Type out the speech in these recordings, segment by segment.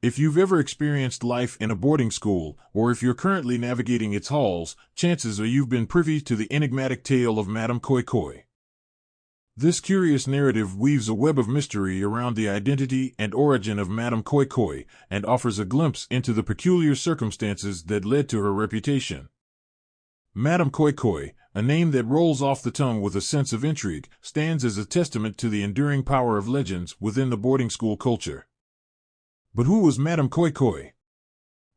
If you've ever experienced life in a boarding school, or if you're currently navigating its halls, chances are you've been privy to the enigmatic tale of Madame Koi Koi. This curious narrative weaves a web of mystery around the identity and origin of Madame Koi Koi and offers a glimpse into the peculiar circumstances that led to her reputation. Madame Koi Koi, a name that rolls off the tongue with a sense of intrigue, stands as a testament to the enduring power of legends within the boarding school culture. But who was Madame Koi Koi?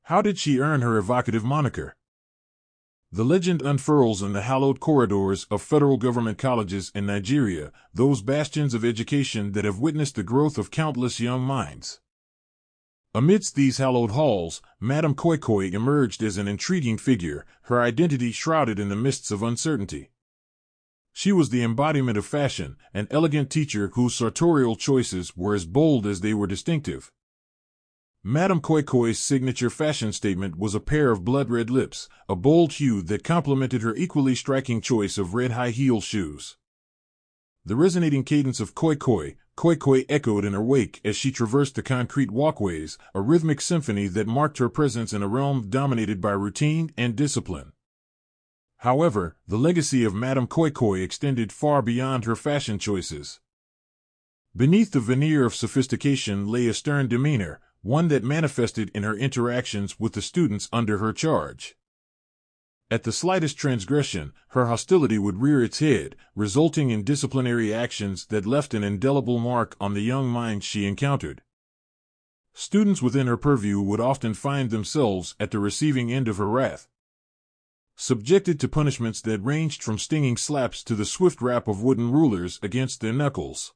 How did she earn her evocative moniker? The legend unfurls in the hallowed corridors of federal government colleges in Nigeria, those bastions of education that have witnessed the growth of countless young minds. Amidst these hallowed halls, Madame Koi Koi emerged as an intriguing figure, her identity shrouded in the mists of uncertainty. She was the embodiment of fashion, an elegant teacher whose sartorial choices were as bold as they were distinctive. Madame Koi Koi's signature fashion statement was a pair of blood-red lips, a bold hue that complemented her equally striking choice of red high-heel shoes. The resonating cadence of Koi Koi, Koi Koi echoed in her wake as she traversed the concrete walkways, a rhythmic symphony that marked her presence in a realm dominated by routine and discipline. However, the legacy of Madame Koi Koi extended far beyond her fashion choices. Beneath the veneer of sophistication lay a stern demeanor, one that manifested in her interactions with the students under her charge. At the slightest transgression, her hostility would rear its head, resulting in disciplinary actions that left an indelible mark on the young minds she encountered. Students within her purview would often find themselves at the receiving end of her wrath, subjected to punishments that ranged from stinging slaps to the swift rap of wooden rulers against their knuckles.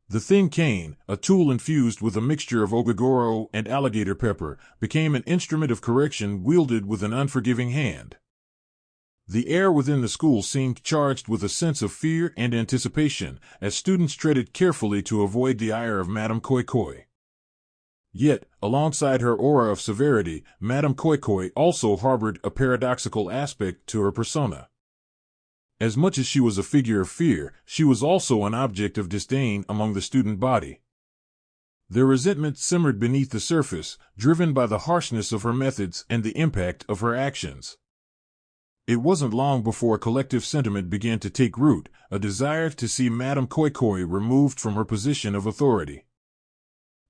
The thin cane, a tool infused with a mixture of ogogoro and alligator pepper, became an instrument of correction wielded with an unforgiving hand. The air within the school seemed charged with a sense of fear and anticipation, as students treaded carefully to avoid the ire of Madame Koi Koi. Yet, alongside her aura of severity, Madame Koi Koi also harbored a paradoxical aspect to her persona. As much as she was a figure of fear, she was also an object of disdain among the student body. Their resentment simmered beneath the surface, driven by the harshness of her methods and the impact of her actions. It wasn't long before a collective sentiment began to take root, a desire to see Madame Koi Koi removed from her position of authority.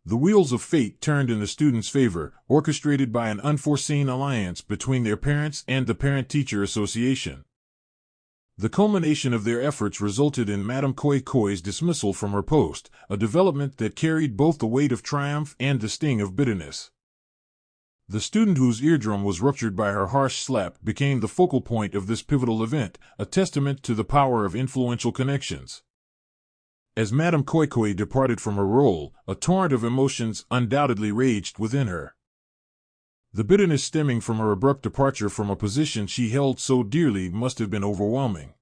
The wheels of fate turned in the students' favor, orchestrated by an unforeseen alliance between their parents and the Parent-Teacher Association. The culmination of their efforts resulted in Madame Koi Koi's dismissal from her post, a development that carried both the weight of triumph and the sting of bitterness. The student whose eardrum was ruptured by her harsh slap became the focal point of this pivotal event, a testament to the power of influential connections. As Madame Koi Koi departed from her role, a torrent of emotions undoubtedly raged within her. The bitterness stemming from her abrupt departure from a position she held so dearly must have been overwhelming.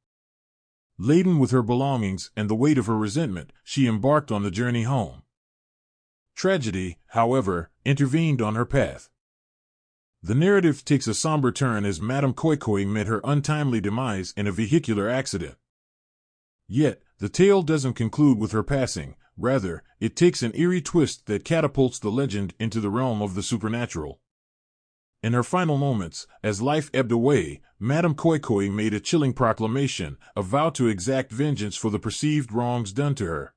Laden with her belongings and the weight of her resentment, she embarked on the journey home. Tragedy, however, intervened on her path. The narrative takes a somber turn as Madame Koi Koi met her untimely demise in a vehicular accident. Yet, the tale doesn't conclude with her passing, rather, it takes an eerie twist that catapults the legend into the realm of the supernatural. In her final moments, as life ebbed away, Madame Koi Koi made a chilling proclamation, a vow to exact vengeance for the perceived wrongs done to her.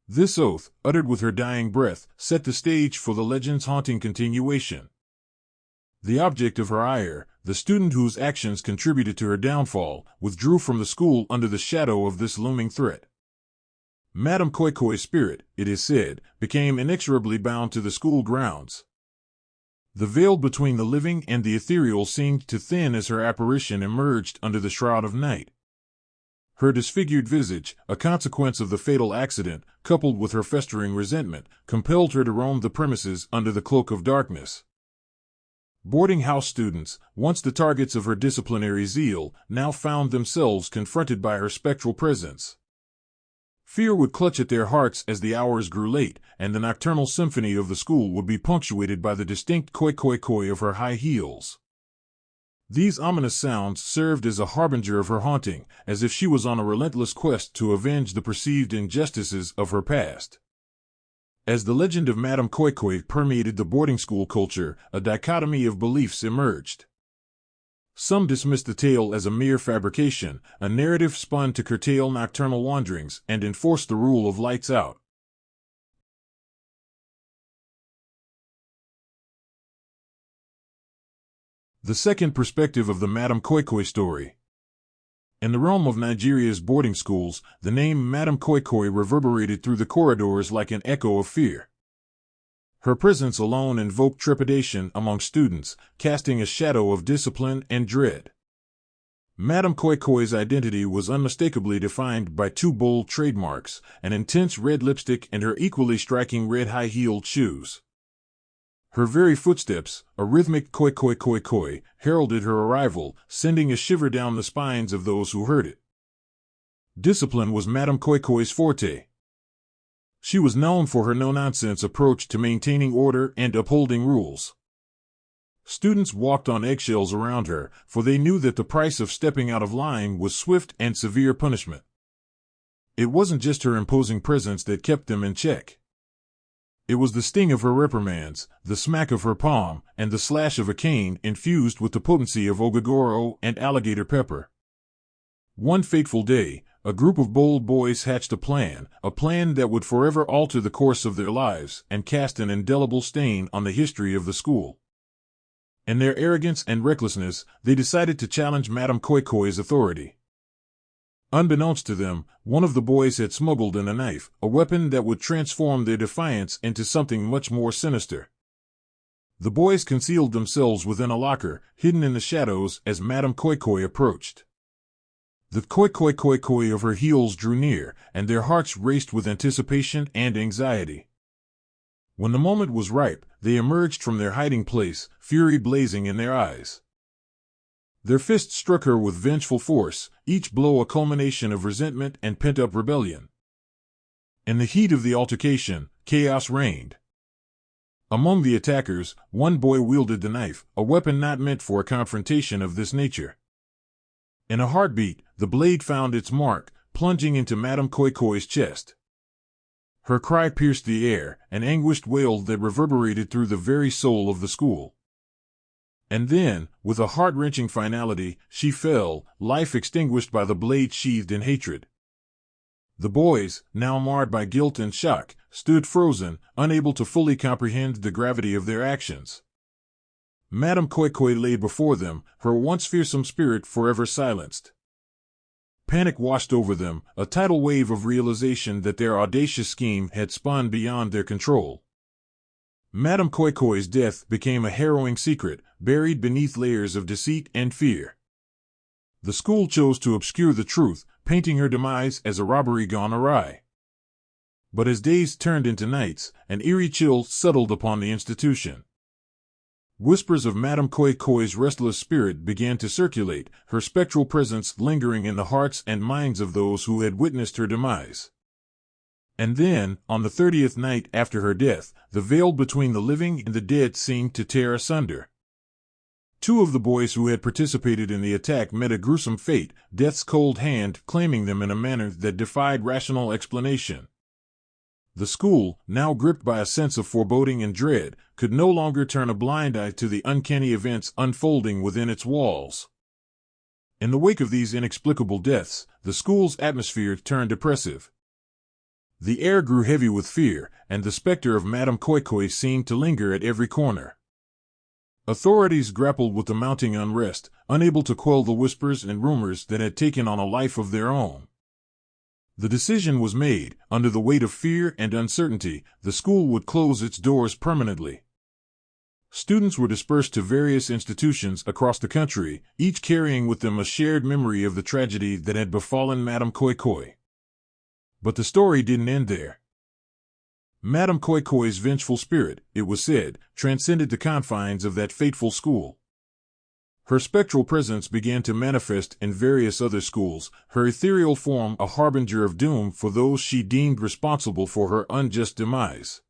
This oath, uttered with her dying breath, set the stage for the legend's haunting continuation. The object of her ire, the student whose actions contributed to her downfall, withdrew from the school under the shadow of this looming threat. Madame Koi Koi's spirit, it is said, became inexorably bound to the school grounds. The veil between the living and the ethereal seemed to thin as her apparition emerged under the shroud of night. Her disfigured visage, a consequence of the fatal accident, coupled with her festering resentment, compelled her to roam the premises under the cloak of darkness. Boarding house students, once the targets of her disciplinary zeal, now found themselves confronted by her spectral presence. Fear would clutch at their hearts as the hours grew late, and the nocturnal symphony of the school would be punctuated by the distinct koi koi koi of her high heels. These ominous sounds served as a harbinger of her haunting, as if she was on a relentless quest to avenge the perceived injustices of her past. As the legend of Madame Khoikhoi permeated the boarding school culture, a dichotomy of beliefs emerged. Some dismissed the tale as a mere fabrication, a narrative spun to curtail nocturnal wanderings and enforce the rule of lights out. The second perspective of the Madame Khoikhoi story. In the realm of Nigeria's boarding schools, the name Madame Khoikhoi reverberated through the corridors like an echo of fear. Her presence alone invoked trepidation among students, casting a shadow of discipline and dread. Madame Khoikhoi's identity was unmistakably defined by two bold trademarks, an intense red lipstick and her equally striking red high-heeled shoes. Her very footsteps, a rhythmic koi koi koi koi, heralded her arrival, sending a shiver down the spines of those who heard it. Discipline was Madame Khoikhoi's forte. She was known for her no-nonsense approach to maintaining order and upholding rules. Students walked on eggshells around her, for they knew that the price of stepping out of line was swift and severe punishment. It wasn't just her imposing presence that kept them in check. It was the sting of her reprimands, the smack of her palm, and the slash of a cane infused with the potency of ogogoro and alligator pepper. One fateful day, a group of bold boys hatched a plan that would forever alter the course of their lives and cast an indelible stain on the history of the school. In their arrogance and recklessness, they decided to challenge Madame Khoikhoi's authority. Unbeknownst to them, one of the boys had smuggled in a knife, a weapon that would transform their defiance into something much more sinister. The boys concealed themselves within a locker, hidden in the shadows as Madame Khoikhoi approached. The koi koi koi koi of her heels drew near, and their hearts raced with anticipation and anxiety. When the moment was ripe, they emerged from their hiding place, fury blazing in their eyes. Their fists struck her with vengeful force, each blow a culmination of resentment and pent-up rebellion. In the heat of the altercation, chaos reigned. Among the attackers, one boy wielded the knife, a weapon not meant for a confrontation of this nature. In a heartbeat, the blade found its mark, plunging into Madame Khoikhoi's chest. Her cry pierced the air, an anguished wail that reverberated through the very soul of the school. And then, with a heart-wrenching finality, she fell, life extinguished by the blade sheathed in hatred. The boys, now marred by guilt and shock, stood frozen, unable to fully comprehend the gravity of their actions. Madame Khoikhoi lay before them, her once fearsome spirit forever silenced. Panic washed over them, a tidal wave of realization that their audacious scheme had spun beyond their control. Madame Khoikhoi's death became a harrowing secret, buried beneath layers of deceit and fear. The school chose to obscure the truth, painting her demise as a robbery gone awry. But as days turned into nights, an eerie chill settled upon the institution. Whispers of Madame Khoikhoi's restless spirit began to circulate, her spectral presence lingering in the hearts and minds of those who had witnessed her demise. And then, on the 30th night after her death, the veil between the living and the dead seemed to tear asunder. Two of the boys who had participated in the attack met a gruesome fate, death's cold hand claiming them in a manner that defied rational explanation. The school, now gripped by a sense of foreboding and dread, could no longer turn a blind eye to the uncanny events unfolding within its walls. In the wake of these inexplicable deaths, the school's atmosphere turned oppressive. The air grew heavy with fear, and the specter of Madame Khoikhoi seemed to linger at every corner. Authorities grappled with the mounting unrest, unable to quell the whispers and rumors that had taken on a life of their own. The decision was made, under the weight of fear and uncertainty, the school would close its doors permanently. Students were dispersed to various institutions across the country, each carrying with them a shared memory of the tragedy that had befallen Madame Khoikhoi. But the story didn't end there. Madame Khoikhoi's vengeful spirit, it was said, transcended the confines of that fateful school. Her spectral presence began to manifest in various other schools, her ethereal form a harbinger of doom for those she deemed responsible for her unjust demise.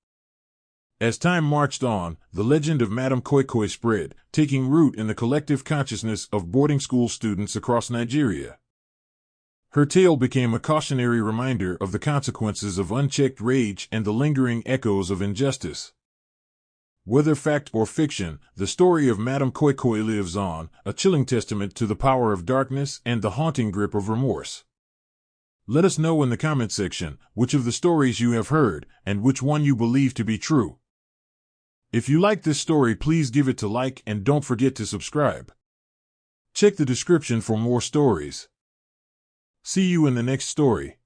As time marched on, the legend of Madame Khoikhoi spread, taking root in the collective consciousness of boarding school students across Nigeria. Her tale became a cautionary reminder of the consequences of unchecked rage and the lingering echoes of injustice. Whether fact or fiction, the story of Madame Koi Koi lives on, a chilling testament to the power of darkness and the haunting grip of remorse. Let us know in the comment section which of the stories you have heard and which one you believe to be true. If you like this story, please give it a like and don't forget to subscribe. Check the description for more stories. See you in the next story.